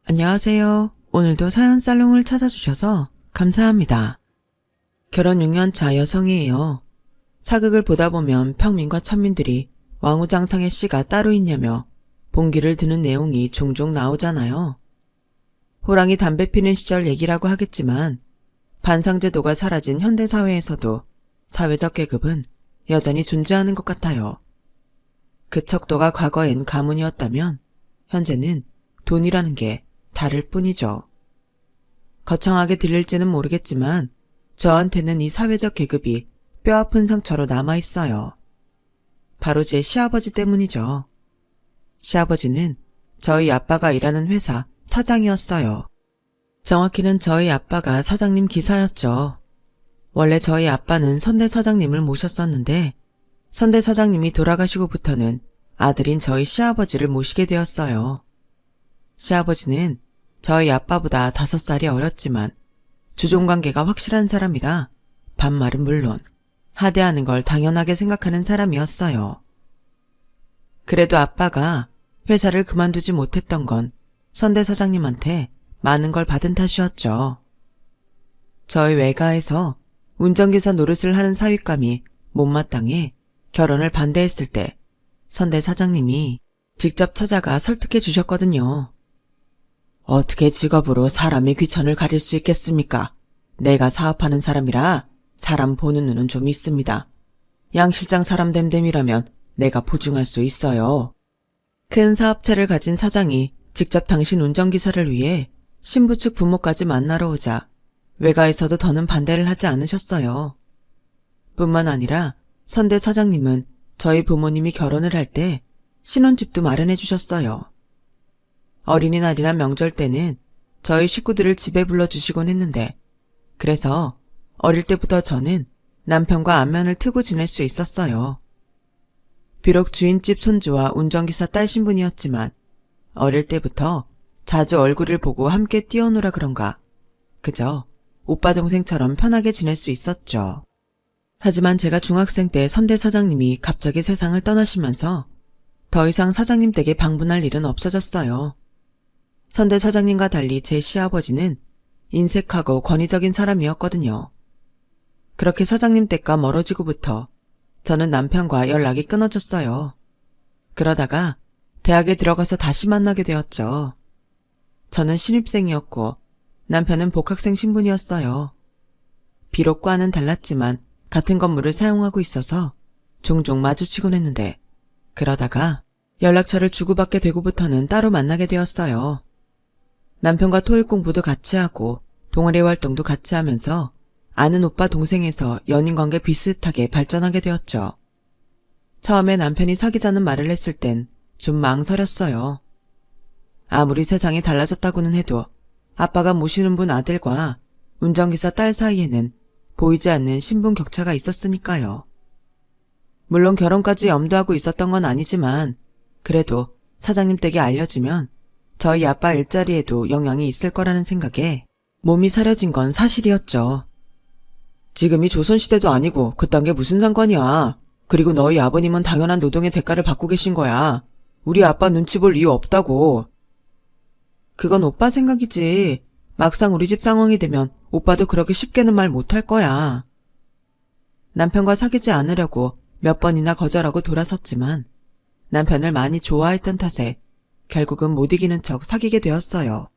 안녕하세요. 오늘도 사연 살롱을 찾아주셔서 감사합니다. 결혼 6년차 여성이에요. 사극을 보다 보면 평민과 천민들이 왕우장창의 씨가 따로 있냐며 봉기를 드는 내용이 종종 나오잖아요. 호랑이 담배 피는 시절 얘기라고 하겠지만 반상제도가 사라진 현대사회에서도 사회적 계급은 여전히 존재하는 것 같아요. 그 척도가 과거엔 가문이었다면 현재는 돈이라는 게 다를 뿐이죠. 거창하게 들릴지는 모르겠지만 저한테는 이 사회적 계급이 뼈아픈 상처로 남아있어요. 바로 제 시아버지 때문이죠. 시아버지는 저희 아빠가 일하는 회사 사장이었어요. 정확히는 저희 아빠가 사장님 기사였죠. 원래 저희 아빠는 선대 사장님을 모셨었는데 선대 사장님이 돌아가시고부터는 아들인 저희 시아버지를 모시게 되었어요. 시아버지는 저희 아빠보다 5살이 어렸지만 주종관계가 확실한 사람이라 반말은 물론 하대하는 걸 당연하게 생각하는 사람이었어요. 그래도 아빠가 회사를 그만두지 못했던 건 선대 사장님한테 많은 걸 받은 탓이었죠. 저희 외가에서 운전기사 노릇을 하는 사윗감이 못마땅해 결혼을 반대했을 때 선대 사장님이 직접 찾아가 설득해 주셨거든요. 어떻게 직업으로 사람의 귀천을 가릴 수 있겠습니까? 내가 사업하는 사람이라 사람 보는 눈은 좀 있습니다. 양 실장 사람 됨됨이라면 내가 보증할 수 있어요. 큰 사업체를 가진 사장이 직접 당신 운전기사를 위해 신부 측 부모까지 만나러 오자 외가에서도 더는 반대를 하지 않으셨어요. 뿐만 아니라 선대 사장님은 저희 부모님이 결혼을 할 때 신혼집도 마련해 주셨어요. 어린이날이나 명절 때는 저희 식구들을 집에 불러주시곤 했는데 그래서 어릴 때부터 저는 남편과 안면을 트고 지낼 수 있었어요. 비록 주인집 손주와 운전기사 딸 신분이었지만 어릴 때부터 자주 얼굴을 보고 함께 뛰어노라 그런가 그저 오빠 동생처럼 편하게 지낼 수 있었죠. 하지만 제가 중학생 때 선대 사장님이 갑자기 세상을 떠나시면서 더 이상 사장님 댁에 방문할 일은 없어졌어요. 선대 사장님과 달리 제 시아버지는 인색하고 권위적인 사람이었거든요. 그렇게 사장님 댁과 멀어지고부터 저는 남편과 연락이 끊어졌어요. 그러다가 대학에 들어가서 다시 만나게 되었죠. 저는 신입생이었고 남편은 복학생 신분이었어요. 비록 과는 달랐지만 같은 건물을 사용하고 있어서 종종 마주치곤 했는데 그러다가 연락처를 주고받게 되고부터는 따로 만나게 되었어요. 남편과 토익 공부도 같이 하고 동아리 활동도 같이 하면서 아는 오빠 동생에서 연인관계 비슷하게 발전하게 되었죠. 처음에 남편이 사귀자는 말을 했을 땐 좀 망설였어요. 아무리 세상이 달라졌다고는 해도 아빠가 모시는 분 아들과 운전기사 딸 사이에는 보이지 않는 신분 격차가 있었으니까요. 물론 결혼까지 염두하고 있었던 건 아니지만 그래도 사장님 댁에 알려지면 저희 아빠 일자리에도 영향이 있을 거라는 생각에 몸이 사려진 건 사실이었죠. 지금이 조선시대도 아니고 그딴 게 무슨 상관이야. 그리고 너희 아버님은 당연한 노동의 대가를 받고 계신 거야. 우리 아빠 눈치 볼 이유 없다고. 그건 오빠 생각이지. 막상 우리 집 상황이 되면 오빠도 그렇게 쉽게는 말 못할 거야. 남편과 사귀지 않으려고 몇 번이나 거절하고 돌아섰지만 남편을 많이 좋아했던 탓에 결국은 못 이기는 척 사귀게 되었어요.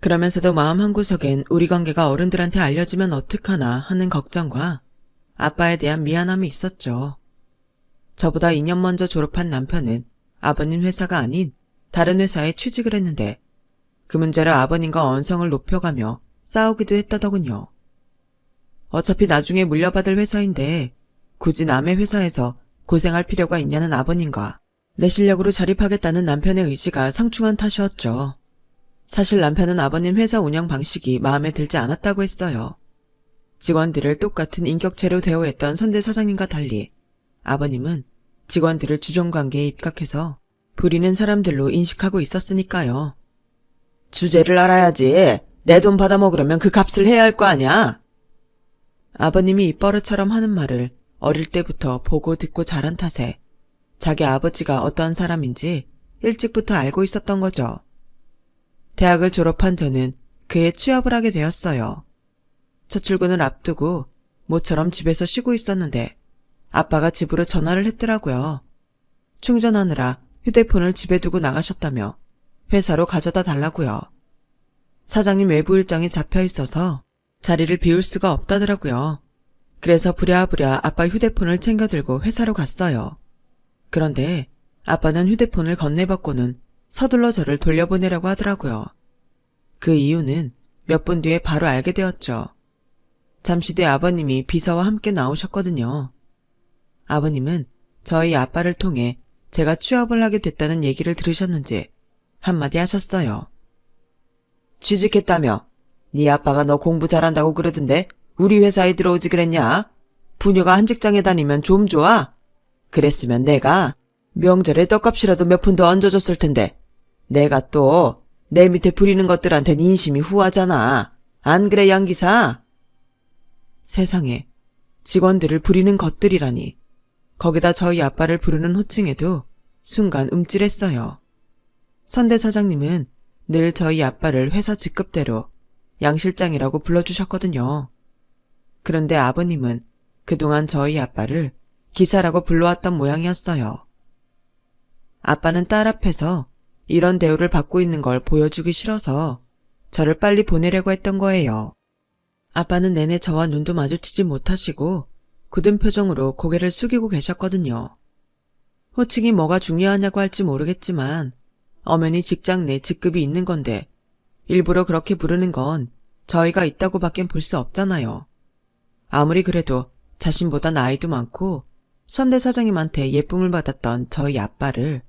그러면서도 마음 한구석엔 우리 관계가 어른들한테 알려지면 어떡하나 하는 걱정과 아빠에 대한 미안함이 있었죠. 저보다 2년 먼저 졸업한 남편은 아버님 회사가 아닌 다른 회사에 취직을 했는데 그 문제를 아버님과 언성을 높여가며 싸우기도 했다더군요. 어차피 나중에 물려받을 회사인데 굳이 남의 회사에서 고생할 필요가 있냐는 아버님과 내 실력으로 자립하겠다는 남편의 의지가 상충한 탓이었죠. 사실 남편은 아버님 회사 운영 방식이 마음에 들지 않았다고 했어요. 직원들을 똑같은 인격체로 대우했던 선대 사장님과 달리 아버님은 직원들을 주종관계에 입각해서 부리는 사람들로 인식하고 있었으니까요. 주제를 알아야지. 내 돈 받아먹으려면 그 값을 해야 할 거 아니야. 아버님이 입버릇처럼 하는 말을 어릴 때부터 보고 듣고 자란 탓에 자기 아버지가 어떤 사람인지 일찍부터 알고 있었던 거죠. 대학을 졸업한 저는 그해 취업을 하게 되었어요. 첫 출근을 앞두고 모처럼 집에서 쉬고 있었는데 아빠가 집으로 전화를 했더라고요. 충전하느라 휴대폰을 집에 두고 나가셨다며 회사로 가져다 달라고요. 사장님 외부 일정이 잡혀 있어서 자리를 비울 수가 없다더라고요. 그래서 부랴부랴 아빠 휴대폰을 챙겨 들고 회사로 갔어요. 그런데 아빠는 휴대폰을 건네받고는 서둘러 저를 돌려보내라고 하더라고요. 그 이유는 몇 분 뒤에 바로 알게 되었죠. 잠시 뒤 아버님이 비서와 함께 나오셨거든요. 아버님은 저희 아빠를 통해 제가 취업을 하게 됐다는 얘기를 들으셨는지 한마디 하셨어요. 취직했다며? 네 아빠가 너 공부 잘한다고 그러던데 우리 회사에 들어오지 그랬냐? 부녀가 한 직장에 다니면 좀 좋아? 그랬으면 내가 명절에 떡값이라도 몇 푼 더 얹어줬을 텐데 내가 또 내 밑에 부리는 것들한텐 인심이 후하잖아. 안 그래 양 기사? 세상에 직원들을 부리는 것들이라니. 거기다 저희 아빠를 부르는 호칭에도 순간 움찔했어요. 선대 사장님은 늘 저희 아빠를 회사 직급대로 양 실장이라고 불러주셨거든요. 그런데 아버님은 그동안 저희 아빠를 기사라고 불러왔던 모양이었어요. 아빠는 딸 앞에서 이런 대우를 받고 있는 걸 보여주기 싫어서 저를 빨리 보내려고 했던 거예요. 아빠는 내내 저와 눈도 마주치지 못하시고 굳은 표정으로 고개를 숙이고 계셨거든요. 호칭이 뭐가 중요하냐고 할지 모르겠지만 엄연히 직장 내 직급이 있는 건데 일부러 그렇게 부르는 건 저희가 있다고 밖엔 볼 수 없잖아요. 아무리 그래도 자신보다 나이도 많고 선대 사장님한테 예쁨을 받았던 저희 아빠를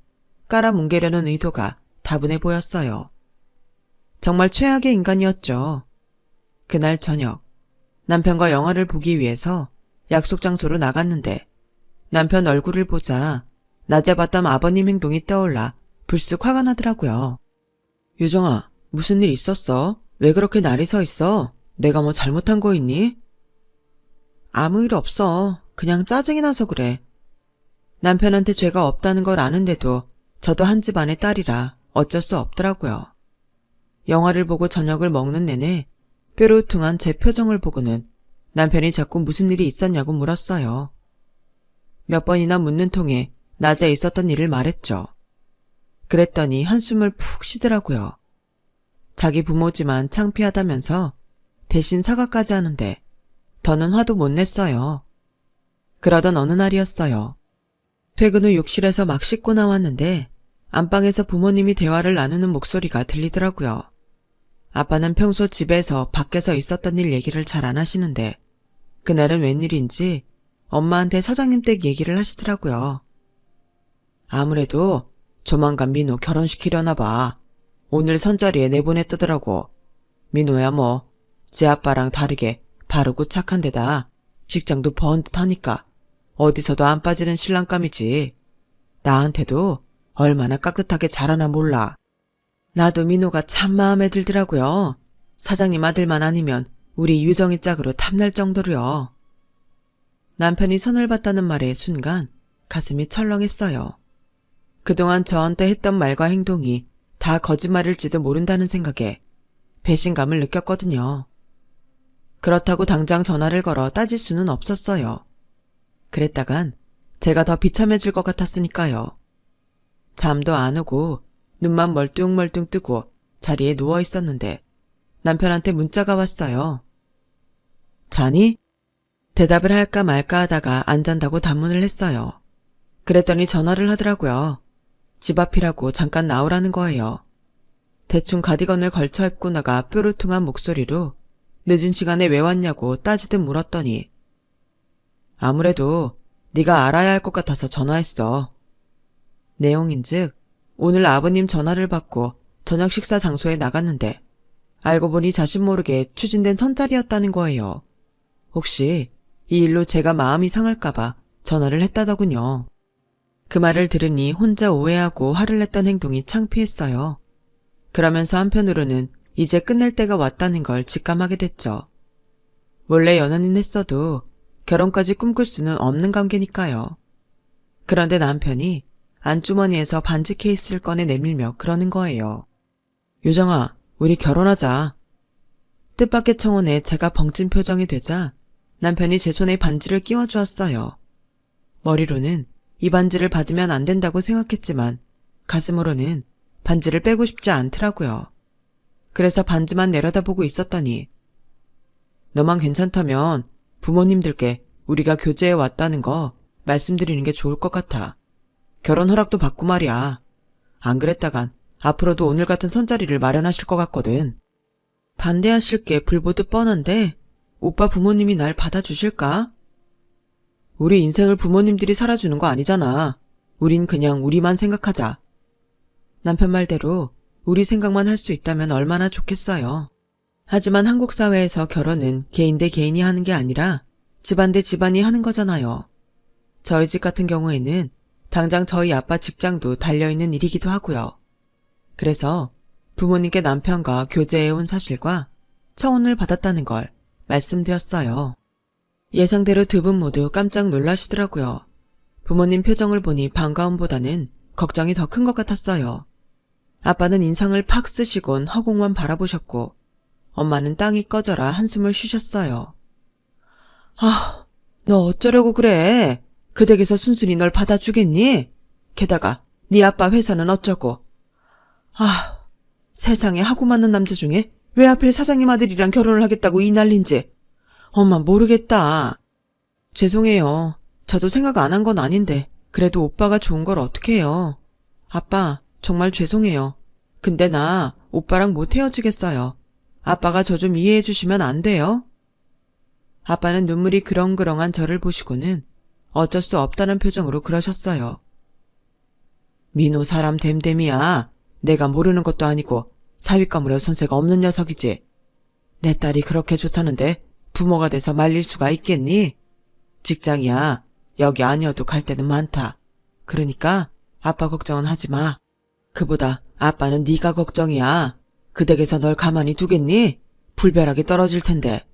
깔아뭉개려는 의도가 다분해 보였어요. 정말 최악의 인간이었죠. 그날 저녁 남편과 영화를 보기 위해서 약속 장소로 나갔는데 남편 얼굴을 보자 낮에 봤던 아버님 행동이 떠올라 불쑥 화가 나더라고요. 유정아, 무슨 일 있었어? 왜 그렇게 날이 서 있어? 내가 뭐 잘못한 거 있니? 아무 일 없어. 그냥 짜증이 나서 그래. 남편한테 죄가 없다는 걸 아는데도 저도 한 집안의 딸이라 어쩔 수 없더라고요. 영화를 보고 저녁을 먹는 내내 뾰루퉁한 제 표정을 보고는 남편이 자꾸 무슨 일이 있었냐고 물었어요. 몇 번이나 묻는 통에 낮에 있었던 일을 말했죠. 그랬더니 한숨을 푹 쉬더라고요. 자기 부모지만 창피하다면서 대신 사과까지 하는데 더는 화도 못 냈어요. 그러던 어느 날이었어요. 퇴근 후 욕실에서 막 씻고 나왔는데 안방에서 부모님이 대화를 나누는 목소리가 들리더라고요. 아빠는 평소 집에서 밖에서 있었던 일 얘기를 잘 안 하시는데 그날은 웬일인지 엄마한테 사장님 댁 얘기를 하시더라고요. 아무래도 조만간 민호 결혼시키려나 봐. 오늘 선자리에 내보냈더라고. 민호야 뭐 지 아빠랑 다르게 바르고 착한 데다 직장도 번듯하니까 어디서도 안 빠지는 신랑감이지. 나한테도 얼마나 깍듯하게 잘하나 몰라. 나도 민호가 참 마음에 들더라고요. 사장님 아들만 아니면 우리 유정이 짝으로 탐날 정도로요. 남편이 선을 봤다는 말에 순간 가슴이 철렁했어요. 그동안 저한테 했던 말과 행동이 다 거짓말일지도 모른다는 생각에 배신감을 느꼈거든요. 그렇다고 당장 전화를 걸어 따질 수는 없었어요. 그랬다간 제가 더 비참해질 것 같았으니까요. 잠도 안 오고 눈만 멀뚱멀뚱 뜨고 자리에 누워 있었는데 남편한테 문자가 왔어요. 자니? 대답을 할까 말까 하다가 안 잔다고 단문을 했어요. 그랬더니 전화를 하더라고요. 집 앞이라고 잠깐 나오라는 거예요. 대충 가디건을 걸쳐 입고 나가 뾰루퉁한 목소리로 늦은 시간에 왜 왔냐고 따지듯 물었더니 아무래도 네가 알아야 할 것 같아서 전화했어. 내용인즉 오늘 아버님 전화를 받고 저녁 식사 장소에 나갔는데 알고 보니 자신 모르게 추진된 선자리였다는 거예요. 혹시 이 일로 제가 마음이 상할까봐 전화를 했다더군요. 그 말을 들으니 혼자 오해하고 화를 냈던 행동이 창피했어요. 그러면서 한편으로는 이제 끝낼 때가 왔다는 걸 직감하게 됐죠. 원래 연하는 했어도 결혼까지 꿈꿀 수는 없는 관계니까요. 그런데 남편이 안주머니에서 반지 케이스를 꺼내 내밀며 그러는 거예요. 요정아, 우리 결혼하자. 뜻밖의 청혼에 제가 벙찐 표정이 되자 남편이 제 손에 반지를 끼워주었어요. 머리로는 이 반지를 받으면 안 된다고 생각했지만 가슴으로는 반지를 빼고 싶지 않더라고요. 그래서 반지만 내려다보고 있었더니 너만 괜찮다면 부모님들께 우리가 교제해 왔다는 거 말씀드리는 게 좋을 것 같아. 결혼 허락도 받고 말이야. 안 그랬다간 앞으로도 오늘 같은 선자리를 마련하실 것 같거든. 반대하실 게 불보듯 뻔한데 오빠 부모님이 날 받아주실까? 우리 인생을 부모님들이 살아주는 거 아니잖아. 우린 그냥 우리만 생각하자. 남편 말대로 우리 생각만 할 수 있다면 얼마나 좋겠어요. 하지만 한국 사회에서 결혼은 개인 대 개인이 하는 게 아니라 집안 대 집안이 하는 거잖아요. 저희 집 같은 경우에는 당장 저희 아빠 직장도 달려있는 일이기도 하고요. 그래서 부모님께 남편과 교제해온 사실과 청혼을 받았다는 걸 말씀드렸어요. 예상대로 두 분 모두 깜짝 놀라시더라고요. 부모님 표정을 보니 반가움보다는 걱정이 더 큰 것 같았어요. 아빠는 인상을 팍 쓰시곤 허공만 바라보셨고 엄마는 땅이 꺼져라 한숨을 쉬셨어요. 아, 너 어쩌려고 그래? 그 댁에서 순순히 널 받아주겠니? 게다가 네 아빠 회사는 어쩌고. 아, 세상에 하고 맞는 남자 중에 왜 하필 사장님 아들이랑 결혼을 하겠다고 이 난린지. 엄마 모르겠다. 죄송해요. 저도 생각 안 한 건 아닌데 그래도 오빠가 좋은 걸 어떻게 해요. 아빠 정말 죄송해요. 근데 나 오빠랑 못 헤어지겠어요. 아빠가 저 좀 이해해 주시면 안 돼요? 아빠는 눈물이 그렁그렁한 저를 보시고는 어쩔 수 없다는 표정으로 그러셨어요. 민호 사람 됨됨이야. 내가 모르는 것도 아니고 사윗감으로 손색 없는 녀석이지. 내 딸이 그렇게 좋다는데 부모가 돼서 말릴 수가 있겠니? 직장이야. 여기 아니어도 갈 데는 많다. 그러니까 아빠 걱정은 하지 마. 그보다 아빠는 네가 걱정이야. 그 댁에서 널 가만히 두겠니? 불벼락이 떨어질 텐데.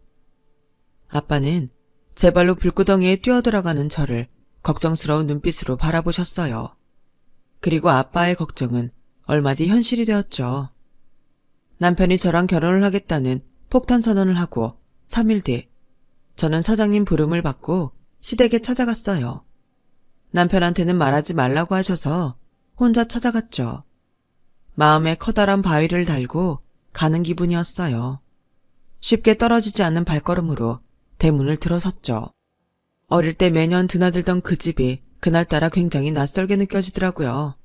아빠는 제 발로 불구덩이에 뛰어들어가는 저를 걱정스러운 눈빛으로 바라보셨어요. 그리고 아빠의 걱정은 얼마 뒤 현실이 되었죠. 남편이 저랑 결혼을 하겠다는 폭탄 선언을 하고 3일 뒤 저는 사장님 부름을 받고 시댁에 찾아갔어요. 남편한테는 말하지 말라고 하셔서 혼자 찾아갔죠. 마음에 커다란 바위를 달고 가는 기분이었어요. 쉽게 떨어지지 않는 발걸음으로 대문을 들어섰죠. 어릴 때 매년 드나들던 그 집이 그날따라 굉장히 낯설게 느껴지더라고요.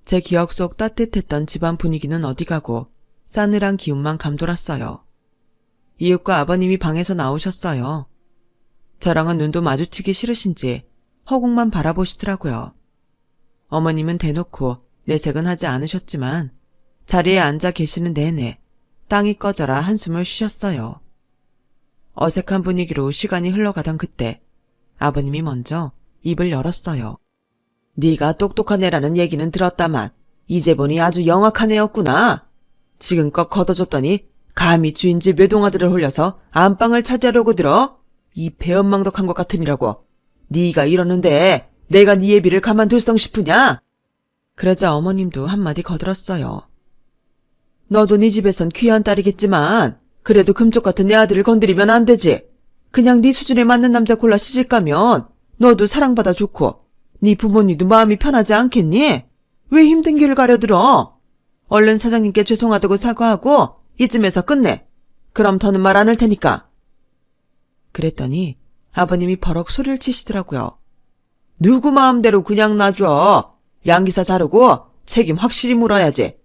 제 기억 속 따뜻했던 집안 분위기는 어디 가고 싸늘한 기운만 감돌았어요. 이웃과 아버님이 방에서 나오셨어요. 저랑은 눈도 마주치기 싫으신지 허공만 바라보시더라고요. 어머님은 대놓고 내색은 하지 않으셨지만 자리에 앉아 계시는 내내 땅이 꺼져라 한숨을 쉬셨어요. 어색한 분위기로 시간이 흘러가던 그때 아버님이 먼저 입을 열었어요. 네가 똑똑한 애라는 얘기는 들었다만 이제 보니 아주 영악한 애였구나. 지금껏 걷어줬더니 감히 주인집 외동아들을 홀려서 안방을 차지하려고 들어? 이 배은망덕한 것 같으니라고. 네가 이러는데 내가 네 애비를 가만둘 성 싶으냐? 그러자 어머님도 한마디 거들었어요. 너도 네 집에선 귀한 딸이겠지만 그래도 금쪽 같은 내 아들을 건드리면 안 되지. 그냥 네 수준에 맞는 남자 골라 시집가면 너도 사랑받아 좋고 네 부모님도 마음이 편하지 않겠니? 왜 힘든 길을 가려들어? 얼른 사장님께 죄송하다고 사과하고 이쯤에서 끝내. 그럼 더는 말 안 할 테니까. 그랬더니 아버님이 버럭 소리를 치시더라고요. 누구 마음대로 그냥 놔줘. 양기사 자르고 책임 확실히 물어야지.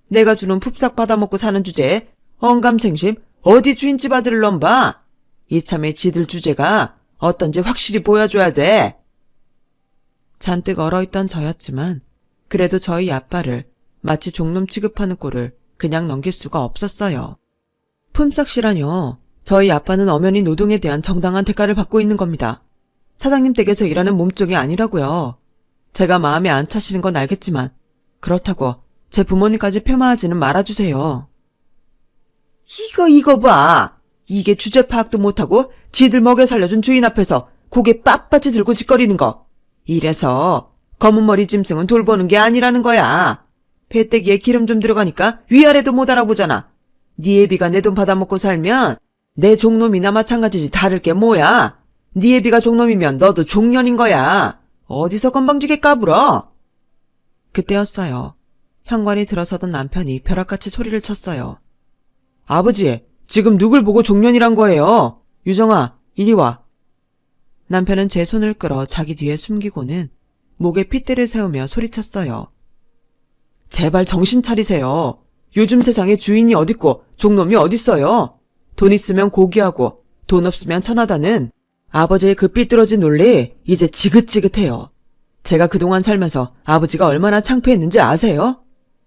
내가 주는 풋삭 받아먹고 사는 주제에 언감생심 어디 주인집 아들을 넘봐. 이참에 지들 주제가 어떤지 확실히 보여줘야 돼. 잔뜩 얼어있던 저였지만 그래도 저희 아빠를 마치 종놈 취급하는 꼴을 그냥 넘길 수가 없었어요. 품삯이라뇨. 저희 아빠는 엄연히 노동에 대한 정당한 대가를 받고 있는 겁니다. 사장님 댁에서 일하는 몸종이 아니라고요. 제가 마음에 안 차시는 건 알겠지만 그렇다고 제 부모님까지 폄하하지는 말아주세요. 이거 봐. 이게 주제 파악도 못하고 지들 먹여 살려준 주인 앞에서 고개 빳빳이 들고 짓거리는 거. 이래서 검은 머리 짐승은 돌보는 게 아니라는 거야. 배때기에 기름 좀 들어가니까 위아래도 못 알아보잖아. 네 애비가 내 돈 받아먹고 살면 내 종놈이나 마찬가지지 다를 게 뭐야. 네 애비가 종놈이면 너도 종년인 거야. 어디서 건방지게 까불어. 그때였어요. 현관이 들어서던 남편이 벼락같이 소리를 쳤어요. 아버지, 지금 누굴 보고 종년이란 거예요? 유정아, 이리 와. 남편은 제 손을 끌어 자기 뒤에 숨기고는 목에 핏대를 세우며 소리쳤어요. 제발 정신 차리세요. 요즘 세상에 주인이 어딨고 종놈이 어딨어요. 돈 있으면 고귀하고 돈 없으면 천하다는 아버지의 그 삐뚤어진 논리 이제 지긋지긋해요. 제가 그동안 살면서 아버지가 얼마나 창피했는지 아세요?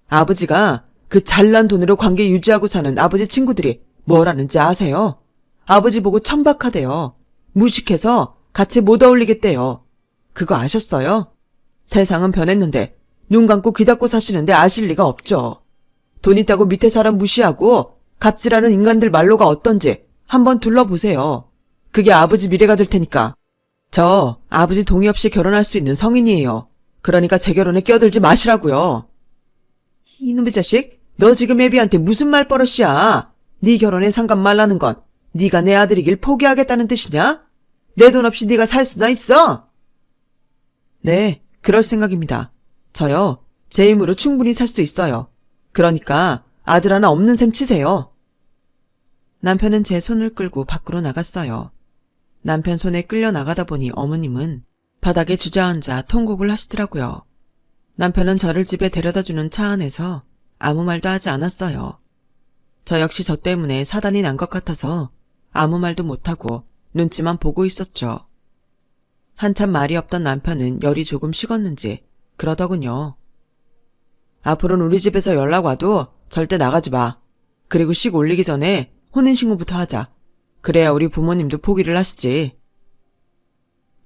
아버지가 그 잘난 돈으로 관계 유지하고 사는 아버지 친구들이 뭘 하는지 아세요? 아버지 보고 천박하대요. 무식해서 같이 못 어울리겠대요. 그거 아셨어요? 세상은 변했는데 눈 감고 귀 닫고 사시는데 아실 리가 없죠. 돈 있다고 밑에 사람 무시하고 갑질하는 인간들 말로가 어떤지 한번 둘러보세요. 그게 아버지 미래가 될 테니까. 저 아버지 동의 없이 결혼할 수 있는 성인이에요. 그러니까 제 결혼에 끼어들지 마시라고요. 이놈의 자식, 너 지금 애비한테 무슨 말버릇이야. 네 결혼에 상관 말라는 건 네가 내 아들이길 포기하겠다는 뜻이냐? 내 돈 없이 네가 살 수나 있어? 네, 그럴 생각입니다. 저요, 제 힘으로 충분히 살 수 있어요. 그러니까 아들 하나 없는 셈 치세요. 남편은 제 손을 끌고 밖으로 나갔어요. 남편 손에 끌려 나가다 보니 어머님은 바닥에 주저앉아 통곡을 하시더라고요. 남편은 저를 집에 데려다주는 차 안에서 아무 말도 하지 않았어요. 저 역시 저 때문에 사단이 난 것 같아서 아무 말도 못하고 눈치만 보고 있었죠. 한참 말이 없던 남편은 열이 조금 식었는지 그러더군요. 앞으로는 우리 집에서 연락 와도 절대 나가지 마. 그리고 식 올리기 전에 혼인신고부터 하자. 그래야 우리 부모님도 포기를 하시지.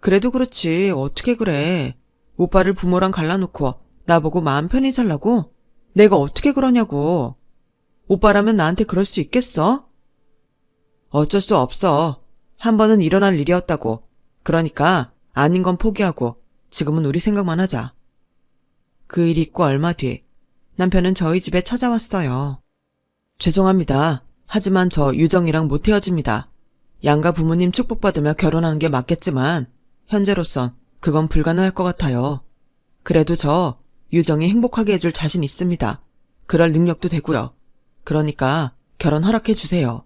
그래도 그렇지 어떻게 그래. 오빠를 부모랑 갈라놓고 나보고 마음 편히 살라고? 내가 어떻게 그러냐고. 오빠라면 나한테 그럴 수 있겠어? 어쩔 수 없어. 한 번은 일어날 일이었다고. 그러니까 아닌 건 포기하고 지금은 우리 생각만 하자. 그 일이 있고 얼마 뒤 남편은 저희 집에 찾아왔어요. 죄송합니다. 하지만 저 유정이랑 못 헤어집니다. 양가 부모님 축복받으며 결혼하는 게 맞겠지만 현재로선 그건 불가능할 것 같아요. 그래도 저 유정이 행복하게 해줄 자신 있습니다. 그럴 능력도 되고요. 그러니까 결혼 허락해 주세요.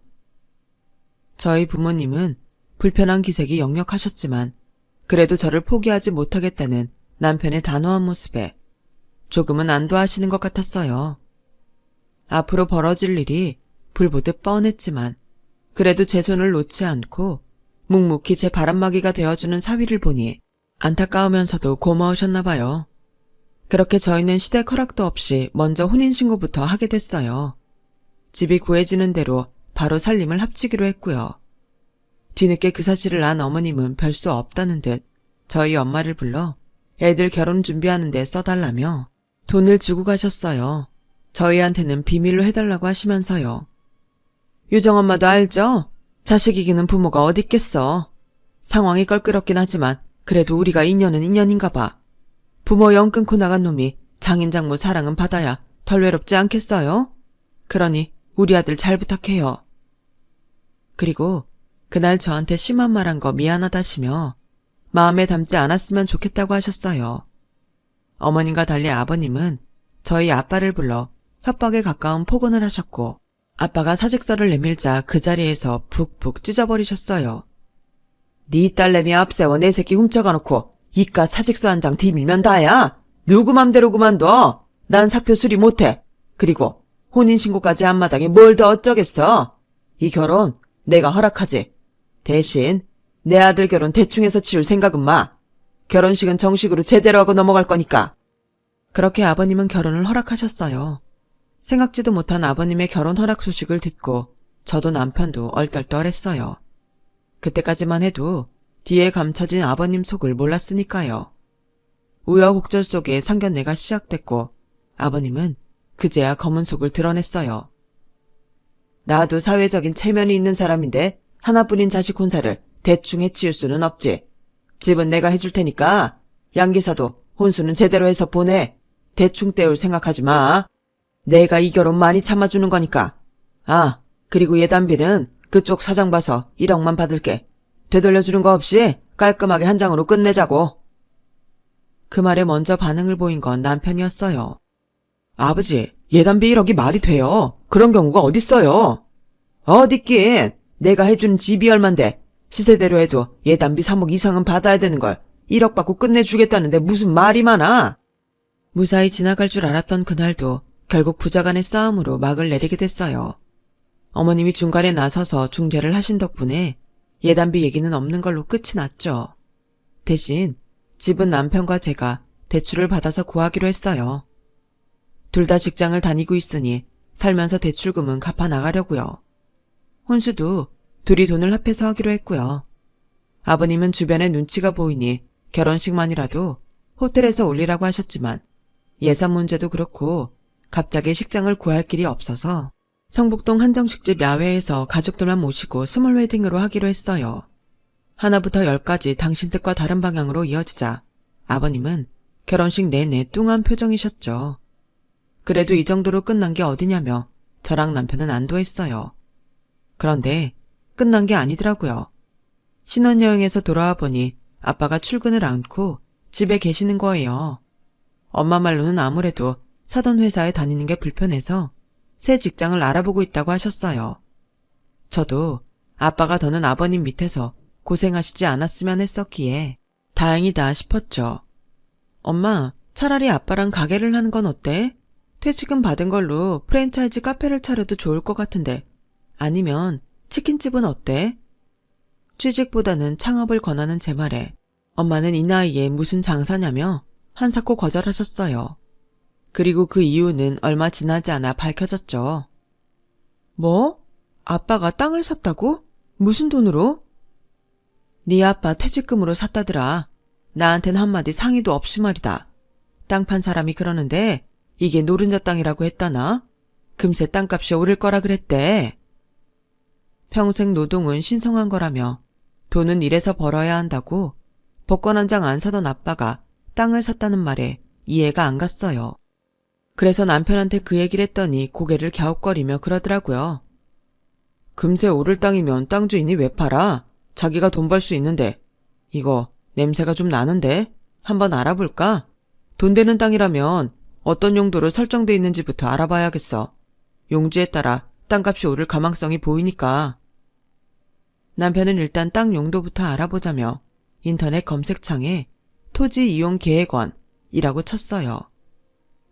저희 부모님은 불편한 기색이 역력하셨지만 그래도 저를 포기하지 못하겠다는 남편의 단호한 모습에 조금은 안도하시는 것 같았어요. 앞으로 벌어질 일이 불보듯 뻔했지만 그래도 제 손을 놓지 않고 묵묵히 제 바람막이가 되어주는 사위를 보니 안타까우면서도 고마우셨나 봐요. 그렇게 저희는 시댁 허락도 없이 먼저 혼인신고부터 하게 됐어요. 집이 구해지는 대로 바로 살림을 합치기로 했고요. 뒤늦게 그 사실을 안 어머님은 별 수 없다는 듯 저희 엄마를 불러 애들 결혼 준비하는 데 써달라며 돈을 주고 가셨어요. 저희한테는 비밀로 해달라고 하시면서요. 유정엄마도 알죠? 자식 이기는 부모가 어디 있겠어. 상황이 껄끄럽긴 하지만 그래도 우리가 인연은 인연인가 봐. 부모 영 끊고 나간 놈이 장인 장모 사랑은 받아야 덜 외롭지 않겠어요? 그러니 우리 아들 잘 부탁해요. 그리고 그날 저한테 심한 말 한 거 미안하다시며 마음에 담지 않았으면 좋겠다고 하셨어요. 어머님과 달리 아버님은 저희 아빠를 불러 협박에 가까운 폭언을 하셨고 아빠가 사직서를 내밀자 그 자리에서 푹푹 찢어버리셨어요. 네 딸내미 앞세워 내 새끼 훔쳐가놓고 이깟 사직서 한 장 뒤밀면 다야. 누구 맘대로 그만둬. 난 사표 수리 못해. 그리고 혼인신고까지 한 마당에 뭘 더 어쩌겠어. 이 결혼 내가 허락하지. 대신 내 아들 결혼 대충 해서 치울 생각은 마. 결혼식은 정식으로 제대로 하고 넘어갈 거니까. 그렇게 아버님은 결혼을 허락하셨어요. 생각지도 못한 아버님의 결혼 허락 소식을 듣고 저도 남편도 얼떨떨했어요. 그때까지만 해도 뒤에 감춰진 아버님 속을 몰랐으니까요. 우여곡절 속에 상견례가 시작됐고 아버님은 그제야 검은 속을 드러냈어요. 나도 사회적인 체면이 있는 사람인데 하나뿐인 자식 혼사를 대충 해치울 수는 없지. 집은 내가 해줄 테니까 양 기사도 혼수는 제대로 해서 보내. 대충 때울 생각하지 마. 내가 이 결혼 많이 참아주는 거니까. 아, 그리고 예단비는 그쪽 사장 봐서 1억만 받을게. 되돌려주는 거 없이 깔끔하게 한 장으로 끝내자고. 그 말에 먼저 반응을 보인 건 남편이었어요. 아버지, 예단비 1억이 말이 돼요? 그런 경우가 어딨어요? 어딨긴. 내가 해준 집이 얼만데 시세대로 해도 예단비 3억 이상은 받아야 되는 걸 1억 받고 끝내주겠다는데 무슨 말이 많아. 무사히 지나갈 줄 알았던 그날도 결국 부자간의 싸움으로 막을 내리게 됐어요. 어머님이 중간에 나서서 중재를 하신 덕분에 예단비 얘기는 없는 걸로 끝이 났죠. 대신 집은 남편과 제가 대출을 받아서 구하기로 했어요. 둘 다 직장을 다니고 있으니 살면서 대출금은 갚아 나가려고요. 혼수도 둘이 돈을 합해서 하기로 했고요. 아버님은 주변에 눈치가 보이니 결혼식만이라도 호텔에서 올리라고 하셨지만 예산 문제도 그렇고 갑자기 식장을 구할 길이 없어서 성북동 한정식집 야외에서 가족들만 모시고 스몰 웨딩으로 하기로 했어요. 하나부터 10까지 당신 뜻과 다른 방향으로 이어지자 아버님은 결혼식 내내 뚱한 표정이셨죠. 그래도 이 정도로 끝난 게 어디냐며 저랑 남편은 안도했어요. 그런데 끝난 게 아니더라고요. 신혼여행에서 돌아와 보니 아빠가 출근을 않고 집에 계시는 거예요. 엄마 말로는 아무래도 사돈 회사에 다니는 게 불편해서 새 직장을 알아보고 있다고 하셨어요. 저도 아빠가 더는 아버님 밑에서 고생하시지 않았으면 했었기에 다행이다 싶었죠. 엄마, 차라리 아빠랑 가게를 하는 건 어때? 퇴직금 받은 걸로 프랜차이즈 카페를 차려도 좋을 것 같은데. 아니면 치킨집은 어때? 취직보다는 창업을 권하는 제 말에 엄마는 이 나이에 무슨 장사냐며 한사코 거절하셨어요. 그리고 그 이유는 얼마 지나지 않아 밝혀졌죠. 뭐? 아빠가 땅을 샀다고? 무슨 돈으로? 네 아빠 퇴직금으로 샀다더라. 나한텐 한마디 상의도 없이 말이다. 땅 판 사람이 그러는데 이게 노른자 땅이라고 했다나? 금세 땅값이 오를 거라 그랬대. 평생 노동은 신성한 거라며 돈은 일해서 벌어야 한다고 복권 한 장 안 사던 아빠가 땅을 샀다는 말에 이해가 안 갔어요. 그래서 남편한테 그 얘기를 했더니 고개를 갸웃거리며 그러더라고요. 금세 오를 땅이면 땅 주인이 왜 팔아? 자기가 돈 벌 수 있는데. 이거 냄새가 좀 나는데? 한번 알아볼까? 돈 되는 땅이라면 어떤 용도로 설정돼 있는지부터 알아봐야겠어. 용지에 따라 땅값이 오를 가망성이 보이니까. 남편은 일단 땅 용도부터 알아보자며 인터넷 검색창에 토지이용계획원이라고 쳤어요.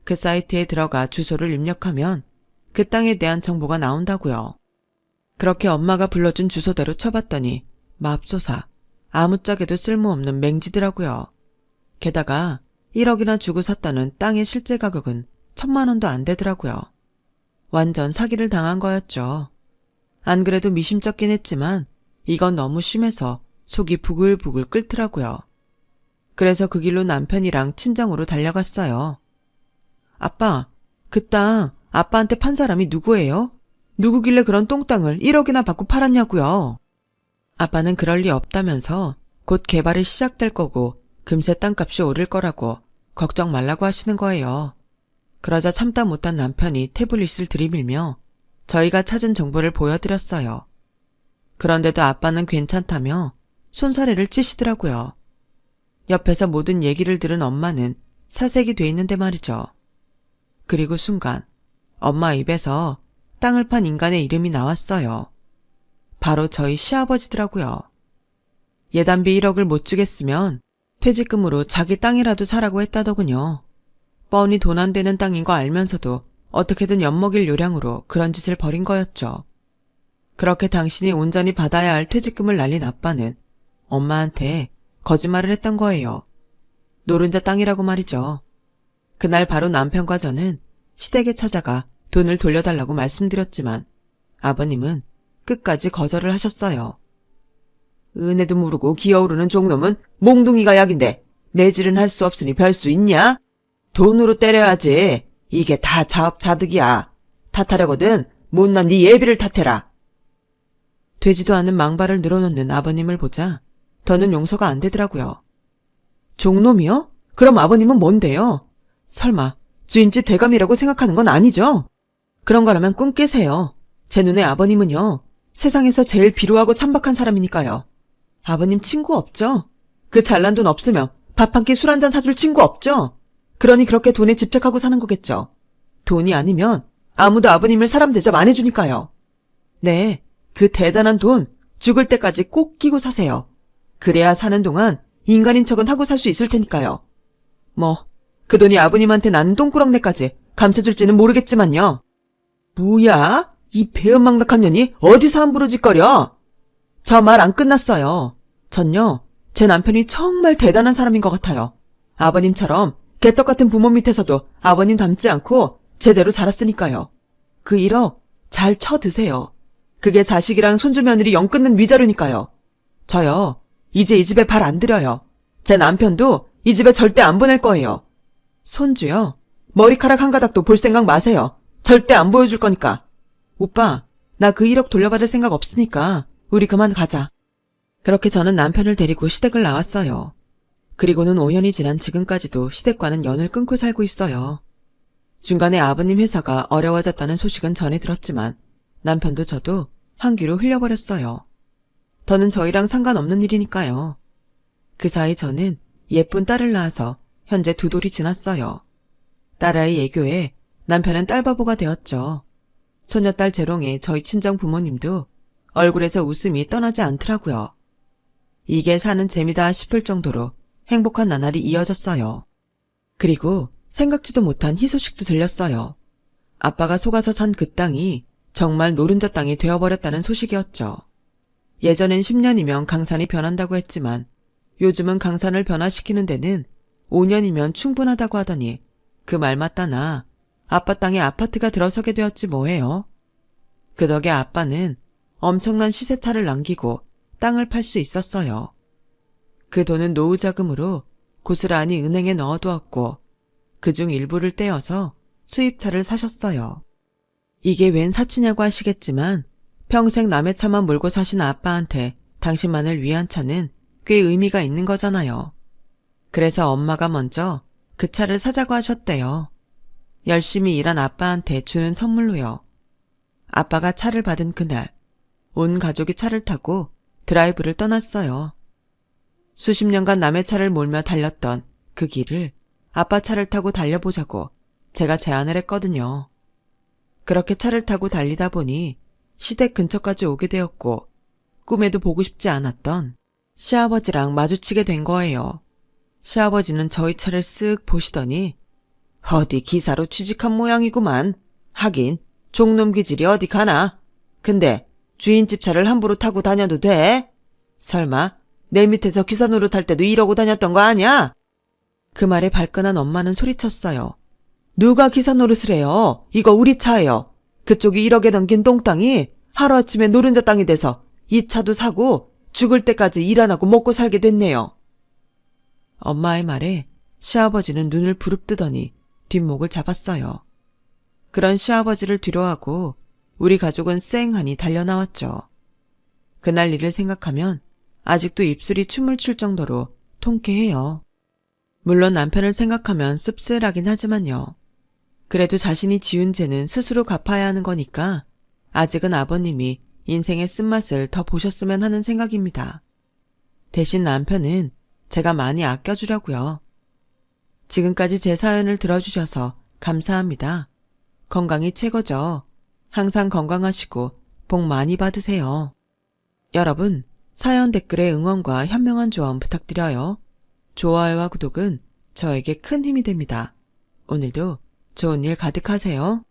그 사이트에 들어가 주소를 입력하면 그 땅에 대한 정보가 나온다고요. 그렇게 엄마가 불러준 주소대로 쳐봤더니 맙소사 아무짝에도 쓸모없는 맹지더라고요. 게다가 1억이나 주고 샀다는 땅의 실제 가격은 1,000만 원도 안 되더라고요. 완전 사기를 당한 거였죠. 안 그래도 미심쩍긴 했지만 이건 너무 심해서 속이 부글부글 끓더라고요. 그래서 그 길로 남편이랑 친정으로 달려갔어요. 아빠, 그 땅 아빠한테 판 사람이 누구예요? 누구길래 그런 똥땅을 1억이나 받고 팔았냐고요. 아빠는 그럴 리 없다면서 곧 개발이 시작될 거고 금세 땅값이 오를 거라고 걱정 말라고 하시는 거예요. 그러자 참다 못한 남편이 태블릿을 들이밀며 저희가 찾은 정보를 보여드렸어요. 그런데도 아빠는 괜찮다며 손사래를 찌시더라고요. 옆에서 모든 얘기를 들은 엄마는 사색이 돼 있는데 말이죠. 그리고 순간 엄마 입에서 땅을 판 인간의 이름이 나왔어요. 바로 저희 시아버지더라고요. 예단비 1억을 못 주겠으면 퇴직금으로 자기 땅이라도 사라고 했다더군요. 뻔히 돈 안 되는 땅인 거 알면서도 어떻게든 엿먹일 요량으로 그런 짓을 벌인 거였죠. 그렇게 당신이 온전히 받아야 할 퇴직금을 날린 아빠는 엄마한테 거짓말을 했던 거예요. 노른자 땅이라고 말이죠. 그날 바로 남편과 저는 시댁에 찾아가 돈을 돌려달라고 말씀드렸지만 아버님은 끝까지 거절을 하셨어요. 은혜도 모르고 기어오르는 종놈은 몽둥이가 약인데 매질은 할 수 없으니 별 수 있냐? 돈으로 때려야지. 이게 다 자업자득이야. 탓하려거든 못난 네 예비를 탓해라. 되지도 않은 망발을 늘어놓는 아버님을 보자 더는 용서가 안 되더라고요. 종놈이요? 그럼 아버님은 뭔데요? 설마 주인집 대감이라고 생각하는 건 아니죠? 그런 거라면 꿈 깨세요. 제 눈에 아버님은요, 세상에서 제일 비루하고 천박한 사람이니까요. 아버님 친구 없죠? 그 잘난 돈 없으면 밥 한 끼 술 한 잔 사줄 친구 없죠? 그러니 그렇게 돈에 집착하고 사는 거겠죠. 돈이 아니면 아무도 아버님을 사람 대접 안 해주니까요. 네, 그 대단한 돈 죽을 때까지 꼭 끼고 사세요. 그래야 사는 동안 인간인 척은 하고 살 수 있을 테니까요. 뭐, 그 돈이 아버님한테 나는 똥꾸렁내까지 감춰줄지는 모르겠지만요. 뭐야? 이 배은망덕한 년이 어디서 함부로 짓거려? 저 말 안 끝났어요. 전요, 제 남편이 정말 대단한 사람인 것 같아요. 아버님처럼 개떡 같은 부모 밑에서도 아버님 닮지 않고 제대로 자랐으니까요. 그 1억 잘 쳐드세요. 그게 자식이랑 손주 며느리 영 끊는 위자료니까요. 저요, 이제 이 집에 발 안 들여요. 제 남편도 이 집에 절대 안 보낼 거예요. 손주요, 머리카락 한 가닥도 볼 생각 마세요. 절대 안 보여줄 거니까. 오빠, 나 그 1억 돌려받을 생각 없으니까 우리 그만 가자. 그렇게 저는 남편을 데리고 시댁을 나왔어요. 그리고는 5년이 지난 지금까지도 시댁과는 연을 끊고 살고 있어요. 중간에 아버님 회사가 어려워졌다는 소식은 전해 들었지만 남편도 저도 한 귀로 흘려버렸어요. 더는 저희랑 상관없는 일이니까요. 그 사이 저는 예쁜 딸을 낳아서 현재 2돌이 지났어요. 딸아이 애교에 남편은 딸바보가 되었죠. 소녀딸 재롱에 저희 친정 부모님도 얼굴에서 웃음이 떠나지 않더라고요. 이게 사는 재미다 싶을 정도로 행복한 나날이 이어졌어요. 그리고 생각지도 못한 희소식도 들렸어요. 아빠가 속아서 산 그 땅이 정말 노른자 땅이 되어버렸다는 소식이었죠. 예전엔 10년이면 강산이 변한다고 했지만 요즘은 강산을 변화시키는 데는 5년이면 충분하다고 하더니 그 말 맞다나 아빠 땅에 아파트가 들어서게 되었지 뭐예요. 그 덕에 아빠는 엄청난 시세차를 남기고 땅을 팔 수 있었어요. 그 돈은 노후 자금으로 고스란히 은행에 넣어두었고 그중 일부를 떼어서 수입차를 사셨어요. 이게 웬 사치냐고 하시겠지만 평생 남의 차만 몰고 사신 아빠한테 당신만을 위한 차는 꽤 의미가 있는 거잖아요. 그래서 엄마가 먼저 그 차를 사자고 하셨대요. 열심히 일한 아빠한테 주는 선물로요. 아빠가 차를 받은 그날 온 가족이 차를 타고 드라이브를 떠났어요. 수십 년간 남의 차를 몰며 달렸던 그 길을 아빠 차를 타고 달려보자고 제가 제안을 했거든요. 그렇게 차를 타고 달리다 보니 시댁 근처까지 오게 되었고 꿈에도 보고 싶지 않았던 시아버지랑 마주치게 된 거예요. 시아버지는 저희 차를 쓱 보시더니 어디 기사로 취직한 모양이구만. 하긴 종놈 기질이 어디 가나. 근데 주인집 차를 함부로 타고 다녀도 돼? 설마 내 밑에서 기사 노릇할 때도 이러고 다녔던 거 아니야? 그 말에 발끈한 엄마는 소리쳤어요. 누가 기사 노릇을 해요? 이거 우리 차예요. 그쪽이 1억에 넘긴 똥땅이 하루아침에 노른자 땅이 돼서 이 차도 사고 죽을 때까지 일 안 하고 먹고 살게 됐네요. 엄마의 말에 시아버지는 눈을 부릅뜨더니 뒷목을 잡았어요. 그런 시아버지를 뒤로하고 우리 가족은 쌩하니 달려나왔죠. 그날 일을 생각하면 아직도 입술이 춤을 출 정도로 통쾌해요. 물론 남편을 생각하면 씁쓸하긴 하지만요. 그래도 자신이 지은 죄는 스스로 갚아야 하는 거니까 아직은 아버님이 인생의 쓴맛을 더 보셨으면 하는 생각입니다. 대신 남편은 제가 많이 아껴주려고요. 지금까지 제 사연을 들어주셔서 감사합니다. 건강이 최고죠. 항상 건강하시고 복 많이 받으세요. 여러분, 사연 댓글에 응원과 현명한 조언 부탁드려요. 좋아요와 구독은 저에게 큰 힘이 됩니다. 오늘도 좋은 일 가득하세요.